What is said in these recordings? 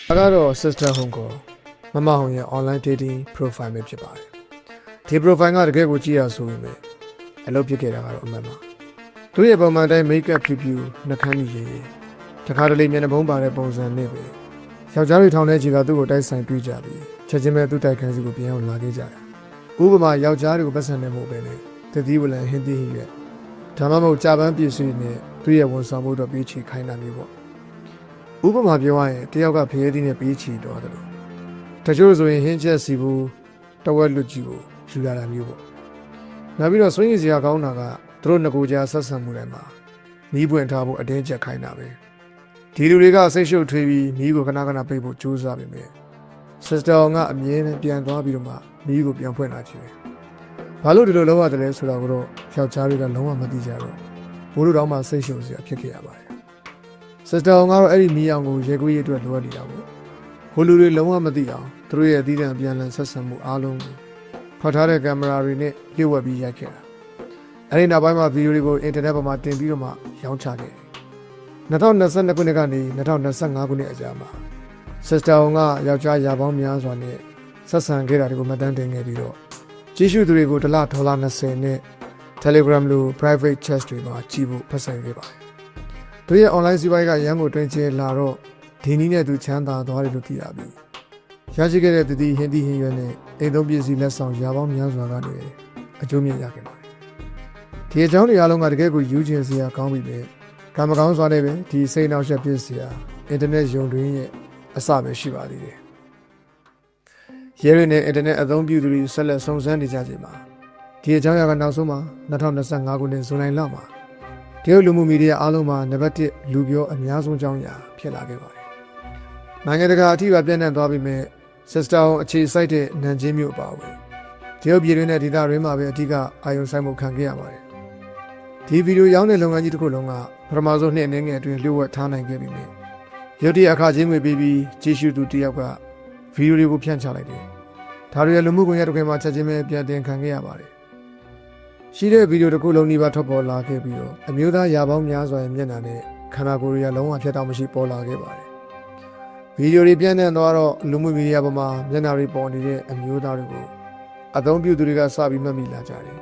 ကတော့ Sister Hong ကိုမမဟောင်ရဲ့ online dating profile ပဲဖြစ်ပါတယ်ဒီ profile ကတကယ်ကိုကြည့်ရဆိုပေမဲ့အလုပ်ဖြစ်ခဲ့တာကတော့အမှန်ပါသူရဲ့ပုံမှန်တိုင်း make up ဖြူဖြူနှာခမ်းကြီးရည်တခါတလေမျက်နှာပုံးပါတဲ့ပုံစံနဲ့ပဲယောက်ျားတွေထောင်တဲ့ကြီးကသူ့ကိုတိုက်ဆိုင်တွေ့ကြပြီးချက်ချင်းပဲသူ့တိုက်ခန်းစီကိုပြန်အောင်လာခဲ့ကြတာဥပမာယောက်ျားတွေကိုပတ်စံနေမှုပဲနဲ့တတိဝလန်ဟင်းသီးဟိရဲ့ဒါမှမဟုတ်ကြာပန်းပစ္စည်းနဲ့သူ့ရဲ့ဝန်ဆောင်မှုတော့ပြီးချီခိုင်းတာမျိုးပေါ့ဥပမာပြောရရင်တယောက်ကဖရဲသီးနဲ့ပြီးချီတော့တယ်လို့တချို့ဆိုရင်ဟင်းချက်စီဘူးတဝက်လွတ်ကြီးကိုယူလာတာမျိုးပေါ့နောက်ပြီးတော့ဆွေးနွေးစရာကောင်းတာကသူတို့ငကိုကြားဆက်ဆံမှုတွေမှာမီးပွင့်ထားဖို့အတင်းကျပ်ခိုင်းတာပဲဒီလူတွေကစိတ်ရှုပ်ထွေးပြီးမီးကိုခဏခဏပိတ်ဖို့ကြိုးစားပေမဲ့ sister ကအမြဲတမ်းပြန်သွားပြီးတော့မှမီးကိုပြန်ဖွင့်လာချင်တယ်ဘာလို့ဒီလိုလုပ်ရတယ်လဲဆိုတာကိုတော့ယောက်ျားတွေကလုံးဝမသိကြတော့ဘိုးတို့တောင်မှစိတ်ရှုပ်စရာဖြစ်ခဲ့ရပါတယ် sister ကတော့အဲ့ဒီမီးအောင်ကိုရေကူးရေးအတွက်လိုအပ်နေတာပေါ့ဟိုလူတွေလုံးဝမသိအောင်သူတို့ရဲ့အသီးသန့်ပြန်လည်ဆက်ဆံမှုအားလုံးကိုဖော်ထားတဲ့ကင်မရာတွေနဲ့ပြည့်ဝပြီးရိုက်ခဲ့တာအဲ့ဒီနောက်ပိုင်းမှာဗီဒီယိုတွေကိုအင်တာနက်ပေါ်မှာတင်ပြီးတော့မှရောင်းချခဲ့တယ်2022ခုနှစ်ကနေ2025ခုနှစ်အကြာမှာ sister ကယောက်ျားရာပေါင်းများစွာနဲ့ဆက်ဆံခဲ့တာတွေကိုမှတ်တမ်းတင်ခဲ့ပြီးတော့ကြီးစုသူတွေကို$20နဲ့ Telegram လို private chat တွေမှာကြီးဖို့ဖတ်ဆိုင်ခဲ့ပါတယ်သူရဲ့ online စီးပွားရေးကရန်ကိုတွင်ကျလာတော့ဒီနည်းနဲ့သူချမ်းသာသွားတယ်လို့သိရပြီရရှိခဲ့တဲ့တတိဟင်းသီးဟင်းရွက်နဲ့အိမ်သုံးပစ္စည်းလက်ဆောင်ရာပေါင်းများစွာကနေအကျိုးမြတ်ရခဲ့ပါတယ်ဒီအကြောင်းတွေအားလုံးကတကယ်ကိုယူချင်စရာကောင်းပြီပဲကံမကောင်းစွာနဲ့ပဲဒီစိတ်နှောက်ယှက်ဖြစ်စရာအင်တာနက်ယုံတွင်ရဲ့အစပဲရှိပါသေးတယ်ရဲရင်းနဲ့အင်တာနက်အသုံးပြုသူတွေဆက်လက်စုံစမ်းနေကြချိန်မှာဒီအကြောင်းအရာကနောက်ဆုံးမှာ2025ခုနှစ်ဇွန်လလမှာတရုတ်လူမှုမီဒီယာအားလုံးမှာနံပါတ်1လူပြောအများဆုံးအကြောင်းအရာဖြစ်လာခဲ့ပါတယ်နိုင်ငံတကာအထိပါပြန့်နှံ့သွားပြီမဲ့ sister အခြေစိုက်တဲ့နန်ချင်းမြို့အပါအဝင်တရုတ်ပြည်တွင်းနဲ့ဒေသတွင်းမှာပဲအထူးအာရုံစိုက်မှုခံခဲ့ရပါတယ်ဒီဗီဒီယိုရောင်းတဲ့လုပ်ငန်းကြီးတစ်ခုလုံးကပထမဆုံးနှစ်အနေငယ်အတွင်းလျှို့ဝှက်ထားနိုင်ခဲ့ပြီမဲ့ရုတ်တရက်အခကြေးငွေပေးပြီးကြီးစုသူတယောက်ကဗီဒီယိုတွေကိုဖြန့်ချလိုက်တယ်ဒါတွေလူမှုကွန်ရက်တွေမှာချက်ချင်းပဲပြန်တင်ခံခဲ့ရပါတယ်ရှိတဲ့ဗီဒီယိုတစ်ခုလုံးဒီပါထွက်ပေါ်လာခဲ့ပြီးတော့အမျိုးသားရာပေါင်းများစွာရဲ့မျက်နှာနဲ့ခန္ဓာကိုယ်တွေကလုံးဝဖြတ်တောက်မရှိပေါ်လာခဲ့ပါတယ်ဗီဒီယိုတွေပြန့်နှံ့သွားတော့လူမှုမီဒီယာပေါ်မှာမျက်နှာတွေပေါ်နေတဲ့အမျိုးသားတွေကိုအသုံးပြုသူတွေကစပြီးမှတ်မိလာကြတယ်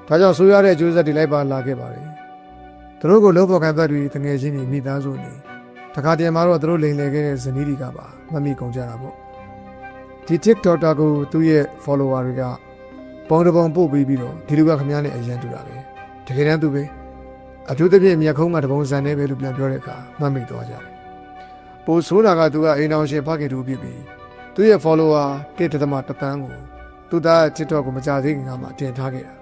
ဒါကြောင့်ဆိုရတဲ့အကျိုးဆက်တွေလိုက်ပါလာခဲ့ပါတယ်သူတို့ကိုလုံးပေါ်ခံဘက်တွေတငယ်ချင်းတွေမိသားစုတွေတခါတည်းမှာတော့သူတို့လိမ်လည်ခဲ့တဲ့ဇနီးတွေကပါမှတ်မိကုန်ကြတာပေါ့ဒီ TikTok ကိုသူ့ရဲ့ follower တွေကပုံတစ်ပုံပို့ပြီးတော့ဒီလူကခမည်းနဲ့အရန်တူတာပဲတကယ်တမ်းသူပဲအထူးသဖြင့်မျက်ခုံးကတပုံစံနဲ့ပဲလို့ပြန်ပြောတဲ့အခါမှတ်မိသွားကြတယ်ပိုဆိုးတာကသူကအိမ်အောင်ရှင်ဖခင်တူဖြစ်ပြီးသူ့ရဲ့ follower 1.1 သန်းကိုသူသား TikTok ကိုမကြသေးခင်ကမှတင်ထားခဲ့တာ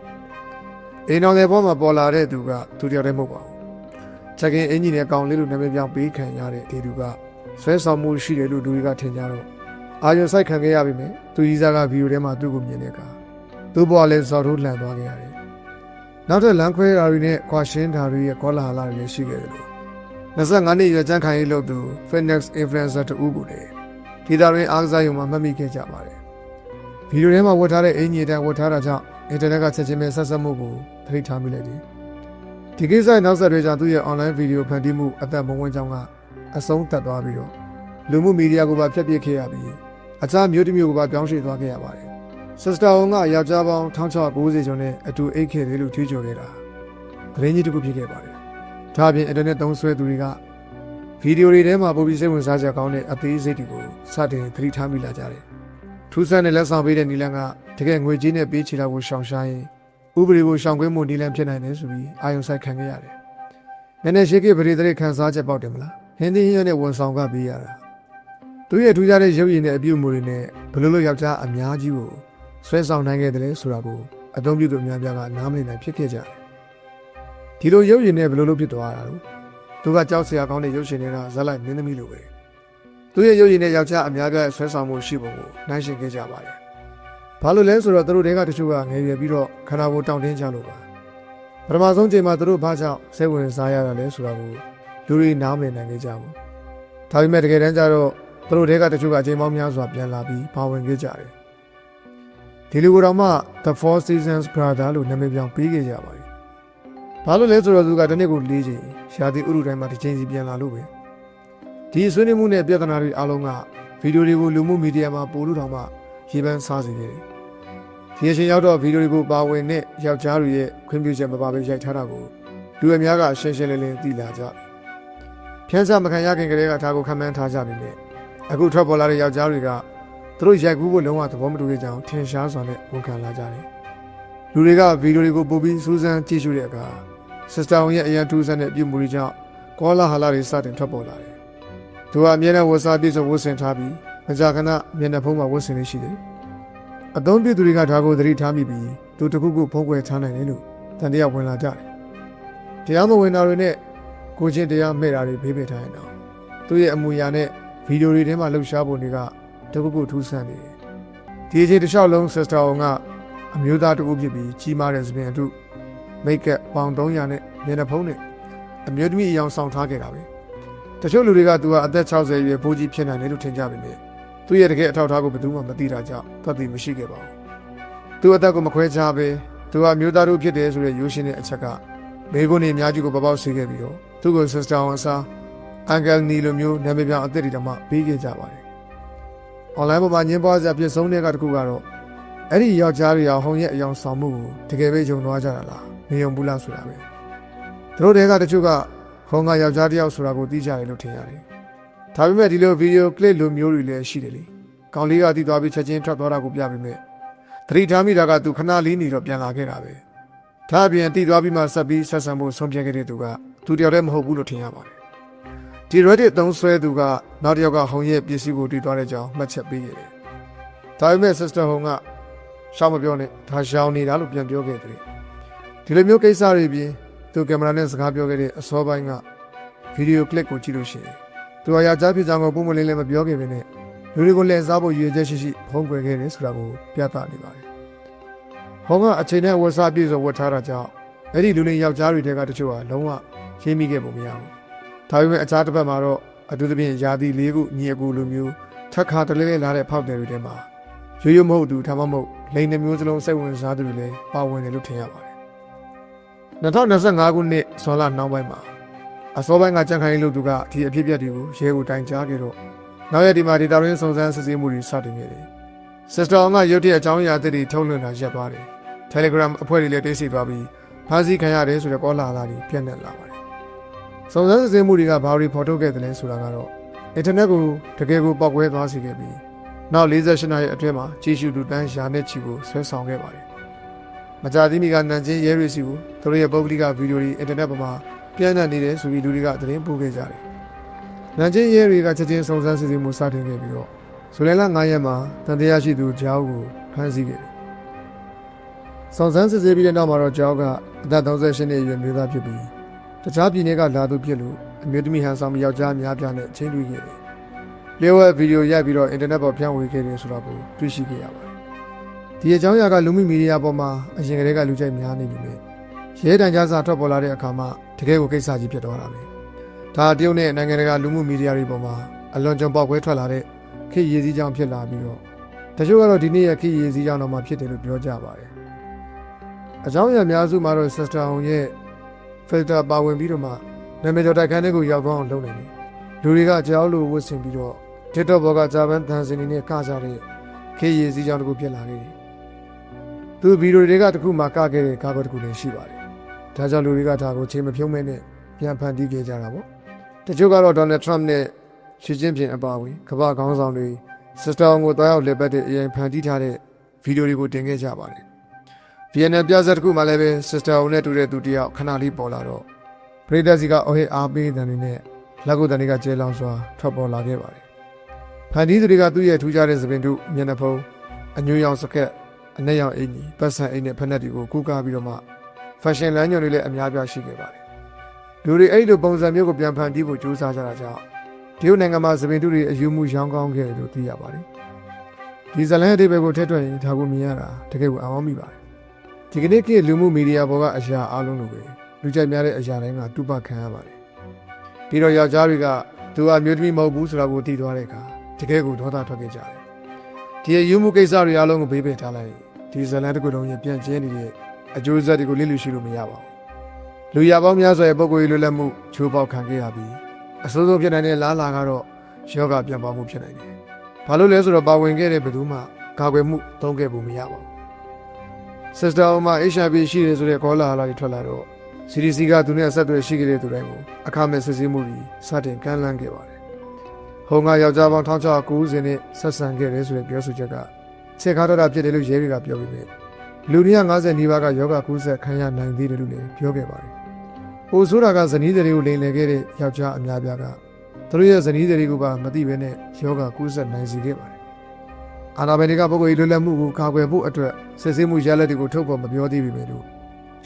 အိမ်အောင်တဲ့ဘောမှာပေါ်လာတဲ့သူကသူတယောက်တည်းမဟုတ်ပါဘူးချက်ခင်အင်ဂျင်နဲ့ကောင်လေးလိုနာမည်ပြောင်းပေးခံရတဲ့ဒီလူကဆွဲဆောင်မှုရှိတယ်လို့လူတွေကထင်ကြတော့အာရုံစိုက်ခံခဲ့ရပြီမယ်သူကြီးစားကဗီဒီယိုထဲမှာသူ့ကိုမြင်တဲ့အခါသူ့ဘဝလည်းစော်ထိုးလှန်သွားခဲ့ရတယ်နောက်ထပ်လမ်းခွဲတာတွေနဲ့ခွာရှင်းတာတွေရဲ့ကောလာဟလတွေလည်းရှိခဲ့တယ်လို့25နှစ်ရွယ်ချမ်းခံရေးလုပ်သူ Phoenix Influencer တူကိုလည်းဒေတာရင်းအားကစားရုံမှာမှတ်မိခဲ့ကြပါတယ်ဗီဒီယိုထဲမှာဝတ်ထားတဲ့အင်ဂျင်တန်ဝတ်ထားတာကြောင့်အင်တာနက်ကချက်ချင်းပဲဆက်ဆက်မှုကိုသတိထားမိလိုက်တယ်ဒီကိစ္စရဲ့နောက်ဆက်တွဲကြောင့်သူ့ရဲ့ online ဗီဒီယိုဖန်တီးမှုအသက်မဝင်ကြောင်းကအဆုံးသတ်သွားပြီးတော့လူမှုမီဒီယာကိုပါဖျက်ပစ်ခဲ့ရပြီးအခြားမျိုးတစ်မျိုးကိုပါပြောင်းရွှေ့သွားခဲ့ရပါတယ် sister ကယောက်ျားပေါင်း1690ကျော်နဲ့အတူအိတ်ခဲ့တယ်လို့ကြွေးကြော်ခဲ့တာသတင်းကြီးတစ်ခုဖြစ်ခဲ့ပါတယ်ဒါအပြင်အင်တာနက်သုံးစွဲသူတွေကဗီဒီယိုတွေထဲမှာပုံပြီးစိတ်ဝင်စားစရာကောင်းတဲ့အသေးစိတ်တွေကိုစတင်သတိထားမိလာကြတယ်ထူးဆန်းတဲ့လက်ဆောင်ပေးတဲ့နီလန်ကတကယ်ငွေကြေးနဲ့ပေးချေတာကိုရှောင်ရှားရင်ဥပဒေကိုရှောင်ကွင်းမှုနီလန်ဖြစ်နိုင်တယ်ဆိုပြီးအာရုံစိုက်ခံခဲ့ရတယ်နည်းနည်းရှိခဲ့ပရိသေခန်းစားချက်ပေါက်တယ်မလားဟင်းသီးဟင်းရွက်နဲ့ဝန်ဆောင်ကပေးရတာသူရဲ့ထူးခြားတဲ့ရုပ်ရည်နဲ့အပြုအမူတွေနဲ့ဘယ်လိုလုပ်ယောက်ျားအများကြီးကိုဆွဲဆောင်နိုင်ခဲ့တယ်လဲဆိုတာကိုအသုံးပြုသူအများပြားကနားမလည်နိုင်ဖြစ်ခဲ့ကြတယ်ဒီလိုရုပ်ရည်နဲ့ဘယ်လိုလုပ်ဖြစ်သွားတာလဲသူကကြောက်စရာကောင်းတဲ့ရုပ်ရှင်တွေကဇက်လိုက်မင်းသမီးလိုပဲသူရဲ့ရုပ်ရည်နဲ့ယောက်ျားအများပြားဆွဲဆောင်မှုရှိပုံကိုနှိုင်းယှဉ်ခဲ့ကြပါတယ်ဘာလို့လဲဆိုတော့သူတို့တွေကတချို့ကငယ်ရွယ်ပြီးတော့ခန္ဓာကိုယ်တောင့်တင်းကြလို့ပါပထမဆုံးချိန်မှာသူတို့ဘာကြောင့်စိတ်ဝင်စားရတာလဲဆိုတာကိုလူတွေနားမလည်နိုင်ကြဘူးဒါပေမဲ့တကယ်တမ်းကျတော့သူတို့တွေကတချို့ကအချိန်ပေါင်းများစွာပြန်လာပြီးပါဝင်ခဲ့ကြတယ်ဒီလူကတော့မှ The Four Seasons Brother လို့နာမည်ပြောင်းပေးခဲ့ကြပါတယ်ဘာလို့လဲဆိုတော့သူကတစ်နှစ်ကို4ချိန်ရှားသည့်ဥရုတိုင်းမှာတစ်ချိန်စီပြန်လာလို့ပဲ ဒီဆွေးနွေးမှုနဲ့ပြဿနာတွေအားလုံးကဗီဒီယိုတွေကိုလူမှုမီဒီယာမှာပို့လို့တောင်မှရေးပန်းစားစေခဲ့တယ်ဒီအချိန်ရောက်တော့ဗီဒီယိုတွေကိုပါဝင်တဲ့ယောက်ျားတွေရဲ့ခွင့်ပြုချက်မပါဘဲရိုက်ထားတာကိုလူအများကရှင်းရှင်းလင်းလင်းသိလာကြတယ်ဖျက်စားမခံရခင်ကလေးကဒါကိုခံမှန်းထားကြပြီနဲ့အခုထွက်ပေါ်လာတဲ့ယောက်ျားတွေကသူတို့ရိုက်ကူးဖို့လုံးဝသဘောမတူတဲ့ကြောင်ထင်ရှားစွာနဲ့ဝန်ခံလာကြတယ်လူတွေကဗီဒီယိုတွေကိုပို့ပြီးစူးစမ်းကြည့်ရှုတဲ့အခါစစ်စတာဝန်ရဲ့အရန်ထူးဆန်းတဲ့ပြုမှုတွေကြောင့်ကောလာဟလာတွေစတင်ထွက်ပေါ်လာတယ်သူကအမြဲတမ်းဝတ်စားပြည့်စုံဝတ်ဆင်ထားပြီးမကြာခဏမျက်နှာဖုံးမှာဝတ်ဆင်နေရှိတယ်အသုံးပြုသူတွေကဒါကိုသတိထားမိပြီးသူတခုခုဖုံးကွယ်ထားနိုင်တယ်လို့တန်တရားဝင်လာကြတယ်တရားမဝင်တာတွေနဲ့ကိုချင်းတရားမဲ့တာတွေဘေးပယ်ထားရင်တော့သူ့ရဲ့အမူအရာနဲ့ဗီဒီယိုတွေထဲမှာလှုပ်ရှားပုံတွေကတခုခုထူးဆန်းနေတယ်ဒီအချိန်တစ်လျှောက်လုံးစစ်စတာဝန်ကအမျိုးသားတဦးဖြစ်ပြီးကြီးမားတဲ့သပင်အထုမိတ်ကပ်ပေါင်300နဲ့မျက်နှာဖုံးနဲ့အမျိုးသမီးအယောင်ဆောင်ထားခဲ့တာပဲတချို့လူတွေကသူကအသက်60ရွယ်ဘိုးကြီးဖြစ်နိုင်တယ်လို့ထင်ကြပေမဲ့သူရဲ့တကယ်အထောက်အထားကိုဘယ်သူမှမသိတာကြောင့်သတ်သိမရှိခဲ့ပါဘူးသူအသက်ကိုမခွဲခြားပဲသူကမျိုးသားတို့ဖြစ်တယ်ဆိုတဲ့ရိုးရှင်းတဲ့အချက်ကမိခွန်းတွေအများကြီးကိုပပောက်စေခဲ့ပြီးတော့သူ့ကိုစစ်စတာဝန်အစားအန်ကယ်နီလိုမျိုးနာမည်ပြောင်အသက်တွေတောင်မှပေးခဲ့ကြပါတယ်အွန်လိုင်းပေါ်မှာညှင်းပွားစရာပြစ်ဆုံးတဲ့ကတခုကတော့အဲ့ဒီယောက်ျားတွေဟာဟုံရဲ့အယောင်ဆောင်မှုကိုတကယ်ပဲယုံသွားကြတာလားမယုံဘူးလားဆိုတာပဲသူတို့တွေကတချို့ကဟုံကယောက်ျားတစ်ယောက်ဆိုတာကိုသိကြတယ်လို့ထင်ရတယ်ဒါပေမဲ့ဒီလိုဗီဒီယိုကလစ်လိုမျိုးတွေလည်းရှိတယ်လေကောင်လေးကသိသွားပြီးချက်ချင်းထွက်သွားတာကိုပြပေမဲ့သတိထားမိတာကသူခဏလေးနေတော့ပြန်လာခဲ့တာပဲဒါအပြင်သိသွားပြီးမှဆက်ပြီးဆက်ဆံဖို့ဆုံးဖြတ်ခဲ့တဲ့သူကသူတယောက်တည်းမဟုတ်ဘူးလို့ထင်ရပါတယ်ဒီ Reddit သုံးဆွဲသူကနောက်တစ်ယောက်ကဟုံရဲ့ပစ္စည်းကိုတွေ့သွားတဲ့အကြောင်းမှတ်ချက်ပေးခဲ့တယ်ဒါပေမဲ့ Sister ဟုံကရှောင်းမပြောနဲ့ဒါရှောင်းနေတာလို့ပြန်ပြောခဲ့တယ်ဒီလိုမျိုးကိစ္စတွေပြင်သူကင်မရာနဲ့စကားပြောခဲ့တဲ့အစောပိုင်းကဗီဒီယိုကလစ်ကိုကြည့်လို့ရှိရင်သူအရာကြားဖြစ်ကြောင်းကိုပုံမလင်းလည်းမပြောခဲ့ပေနဲ့လူတွေကိုလည်းစားဖို့ရည်ရွယ်ချက်ရှိဖုံးကွယ်ခဲ့တယ်ဆိုတာကိုပြသနေပါတယ်။ဟောကအချိန်နဲ့ဝတ်စားပြည့်စုံဝတ်ထားတာကြောင့်အဲ့ဒီလူလေးယောက်ျားတွေတဲကတချို့ဟာလုံးဝရှင်းမိခဲ့ပုံမရဘူး။ဒါပေမဲ့အခြားတစ်ဖက်မှာတော့အထူးသဖြင့်ယာတီ၄ခုညီအကူလိုမျိုးထက်ခါတလဲလဲလာတဲ့ဖောက်တယ်တွေထဲမှာရိုးရိုးမဟုတ်သူဒါမှမဟုတ်လိန်နှမျိုးစလုံးစိတ်ဝင်စားသူတွေလည်းပါဝင်တယ်လို့ထင်ရပါတယ်။2025ခုနှစ်ဇွန်လနှောင်းပိုင်းမှာအစောပိုင်းကကြံ့ခိုင်လို့သူကဒီအဖြစ်အပျက်တွေကိုရဲကိုတိုင်ကြားခဲ့တော့နောက်ရက်ဒီမှာဒေတာရင်းစုံစမ်းစစ်ဆေးမှုတွေစတင်ခဲ့တယ်။ Sister အောင်ကရုတ်တရက်အကြောင်းအရာအသစ်တွေထုတ်လွှင့်တာရပ်သွားတယ်။ Telegram အဖွဲ့တွေလည်းတိတ်ဆိတ်သွားပြီးဖမ်းဆီးခံရတယ်ဆိုတဲ့ကောလာဟလတွေပြန့်နှံ့လာပါတယ်။စုံစမ်းစစ်ဆေးမှုတွေကဘာတွေဖော်ထုတ်ခဲ့တယ်လဲဆိုတာကတော့အင်တာနက်ကိုတကယ်ကိုပောက်ကွဲသွားစေခဲ့ပြီးနောက်48နာရီအတွင်းမှာကြီးစုလူတန်းရာနဲ့ချီကိုဆွဲဆောင်ခဲ့ပါတယ်။မကြာသေးမီကနန်ချင်းရဲတွေစီကိုသူတို့ရဲ့ပုဂ္ဂလိကဗီဒီယိုတွေအင်တာနက်ပေါ်မှာပြန့်နှံ့နေတယ်ဆိုပြီးလူတွေကသတင်းပို့ခဲ့ကြတယ်။နန်ချင်းရဲတွေကချက်ချင်းစုံစမ်းစစ်ဆေးမှုစတင်ခဲ့ပြီးတော့ဇူလိုင်လ9ရက်မှာတန်တရားရှိသူဂျောက်ကိုဖမ်းဆီးခဲ့တယ်။စုံစမ်းစစ်ဆေးပြီးတဲ့နောက်မှာတော့ဂျောက်ကအသက်38နှစ်အရွယ်မျိုးသားဖြစ်ပြီးတခြားပြည်နယ်ကလာသူဖြစ်လို့အမျိုးသမီးဟန်ဆောင်ယောက်ျားများပြားနဲ့ချင်းတွေ့ခဲ့တယ်။လျှို့ဝှက်ဗီဒီယိုရိုက်ပြီးတော့အင်တာနက်ပေါ်ဖြန့်ဝေခဲ့တယ်ဆိုတာကိုတွေ့ရှိခဲ့ရပါတယ်။ဒီအကြောင်းအရာကလူမှုမီဒီယာပေါ်မှာအရင်ကတည်းကလူကြိုက်များနေပြီလေ။ရဲတံကြားစာထွက်ပေါ်လာတဲ့အခါမှာတကယ်ကိုကိစ္စကြီးဖြစ်သွားတာပဲ။ဒါတရုတ်နဲ့နိုင်ငံတကာလူမှုမီဒီယာတွေပေါ်မှာအလွန်ကြုံပေါက်ခွဲထွက်လာတဲ့ခေတ်ရည်စည်းကြောင်းဖြစ်လာပြီးတော့တချို့ကတော့ဒီနေ့ရဲ့ခေတ်ရည်စည်းကြောင်းတော့မှဖြစ်တယ်လို့ပြောကြပါတယ်။အကြောင်းအရာအများစုမှာတော့ Sister အောင်ရဲ့ filter ပါဝင်ပြီးတော့မှနာမည်ကျော်တိုက်ခန်းတွေကိုရောက်သွားအောင်လုပ်နေတယ်။လူတွေကကြောက်လို့ဝတ်ဆင်ပြီးတော့ TikTok ဘောကဂျာပန်သန်စင်နေနဲ့ကကြတဲ့ခေတ်ရည်စည်းကြောင်းတစ်ခုဖြစ်လာခဲ့တယ်။သူဗီဒီယိုတွေကတခုမှကခဲ့တဲ့ကားကောတစ်ခုလည်းရှိပါတယ်။ဒါကြောင့်လူတွေကဒါကိုချိန်မဖြုံးမဲနဲ့ပြန်ဖန်တီးခဲ့ကြတာပေါ့။တချို့ကတော့ Donald Trump နဲ့ရှီကျင်းပင်အပါအဝင်ကမ္ဘာခေါင်းဆောင်တွေ Sister အောင်ကိုတွားရောက်လက်ပတ်တဲ့အရင်ဖန်တီးထားတဲ့ဗီဒီယိုတွေကိုတင်ခဲ့ကြပါတယ်။ VN ပြဇာတ်တစ်ခုမှလည်းပဲ Sister အောင်နဲ့တူတဲ့သူတယောက်ခဏလေးပေါ်လာတော့ပရိသတ်စီကအော်ဟစ်အားပေးတဲ့အနေနဲ့လက်ကုပ်တန်တွေကကျဲလောင်စွာထွက်ပေါ်လာခဲ့ပါတယ်။ဖန်တီးသူတွေကသူ့ရဲ့ထူးခြားတဲ့သပင်တုမျက်နှာဖုံးအညွှရောင်စကက်အနက်ရောင်အင်ကြီးပတ်စံအိတ်နဲ့ဖက်နက်တွေကိုကူးကားပြီးတော့မှ fashion လမ်းညွှန်တွေလည်းအများပြားရှိခဲ့ပါတယ်။လူတွေအဲ့လိုပုံစံမျိုးကိုပြန်ဖန်တီးဖို့ကြိုးစားကြတာကြောင့်တရုတ်နိုင်ငံမှာသပင်တုတွေအယူမှုရောင်းကောင်းခဲ့တယ်လို့သိရပါတယ်။ဒီဇလန်အတိတ်ဘက်ကိုထည့်ထွက်ရင်ဒါကိုမြင်ရတာတကယ်ကိုအံ့ဩမိပါတယ်။ဒီကနေ့ခေတ်လူမှုမီဒီယာပေါ်ကအရာအလုံးလိုပဲလူကြိုက်များတဲ့အရာတိုင်းကတူပခံရပါတယ်။ပြီးတော့ယောက်ျားတွေကသူအမျိုးသမီးမဟုတ်ဘူးဆိုတာကိုသိသွားတဲ့အခါတကယ်ကိုဒေါသထွက်ခဲ့ကြတယ်။ဒီအယူမှုကိစ္စတွေအလုံးကိုဘေးပယ်ထားလိုက်ဒီဇလန်တစ်ခုလုံးရဲ့ပြန့်ကျဲနေတဲ့အကျိုးဆက်တွေကိုလစ်လူရှိလို့မရပါဘူး။လူရပေါင်းများစွာရဲ့ပုံကိုယ်လွတ်လပ်မှုချိုးပေါက်ခံခဲ့ရပြီး အဆိုးဆုံးဖြစ်နိုင်တဲ့လားလာကတော့ယောဂပြန်ပွားမှုဖြစ်နိုင်တယ်။ဘာလို့လဲဆိုတော့ပါဝင်ခဲ့တဲ့ဘယ်သူမှကာကွယ်မှုသုံးခဲ့ဖို့မရပါဘူး။ Sister မှာ HIV ရှိတယ်ဆိုတဲ့ကောလာဟလတွေထွက်လာတော့ CDC ကသူနဲ့အဆက်အသွယ်ရှိခဲ့တဲ့သူတိုင်းကိုအခမဲ့စစ်ဆေးမှုတွေစတင်ကမ်းလှမ်းခဲ့ပါတယ်။ဟောင်ကယောက်ျားပေါင်း1690နဲ့ဆက်ဆံခဲ့တယ်ဆိုတဲ့ပြောဆိုချက်ကချက်ခါတော့တာဖြစ်တယ်လို့ရဲတွေကပြောပြီးမြဲလူ250နီးပါးကယောဂကူးစက်ခံရနိုင်သေးတယ်လို့လည်းပြောခဲ့ပါတယ်။ပိုဆိုးတာကဇနီးတွေကိုလိမ်လည်ခဲ့တဲ့ယောက်ျားအများပြားကသူတို့ရဲ့ဇနီးတွေကိုပါမသိဘဲနဲ့ယောဂကူးစက်နိုင်စေခဲ့ပါတယ်။အာဏာပိုင်တွေကပုဂ္ဂိုလ်ရေးလွတ်လပ်မှုကိုကာကွယ်ဖို့အတွက်စစ်ဆေးမှုရလဒ်တွေကိုထုတ်ဖော်မပြောသေးပေမဲ့လို့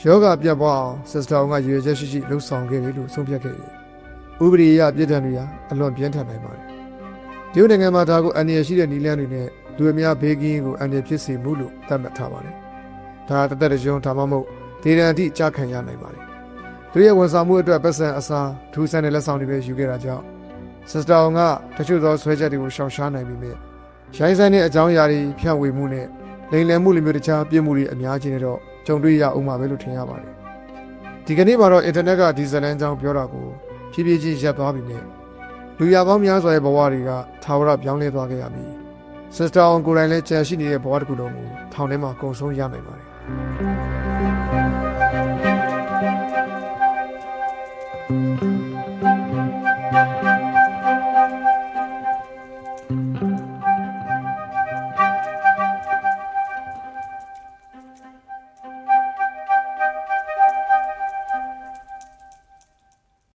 ယောဂပြတ်ပွားအောင် Sister ကရည်ရွယ်ချက်ရှိရှိလှုပ်ဆောင်ခဲ့တယ်လို့ဆုံးဖြတ်ခဲ့တယ်။ဥပဒေအရပြည်ထန်တွေဟာအလွန်ပြင်းထန်နိုင်ပါတယ်။ဒီနိုင်ငံမှာဒါကိုအန္တရာယ်ရှိတဲ့နည်းလမ်းတွေနဲ့လူအများဘေးကင်းကိုအန္တရာယ်ဖြစ်စေမှုလို့သတ်မှတ်ထားပါတယ်။ဒါတသက်တကြုံဒါမှမဟုတ်ဒေရန်အထိကြာခံရနိုင်ပါတယ်။သူရဲ့ဝန်ဆောင်မှုအတွက်ပတ်စံအစားထူးဆန်းတဲ့လက်ဆောင်တွေပဲယူခဲ့တာကြောင့် Sister ကတချို့သောဆွဲချက်တွေကိုရှောင်ရှားနိုင်ပြီမြဲရိုင်းဆိုင်တဲ့အကြောင်းအရာတွေဖြန့်ဝေမှုနဲ့လိမ်လည်မှုလိုမျိုးတခြားပြစ်မှုတွေအများကြီးနဲ့တော့ကြုံတွေ့ရအောင်မှာပဲလို့ထင်ရပါတယ်။ဒီကနေ့မှာတော့အင်တာနက်ကဒီဇလန်ကြောင်းပြောတာကိုဖြည်းဖြည်းချင်းရပ်သွားပြီမြဲလူရပေါင်းများစွာရဲ့ဘဝတွေကထာဝရပြောင်းလဲသွားခဲ့ရပြီ။ Sister ကိုယ်တိုင်လည်းကြံရှိနေတဲ့ဘဝတစ်ခုလုံးကိုထောင်ထဲမှာကုံဆုံးရနိုင်ပါတယ်။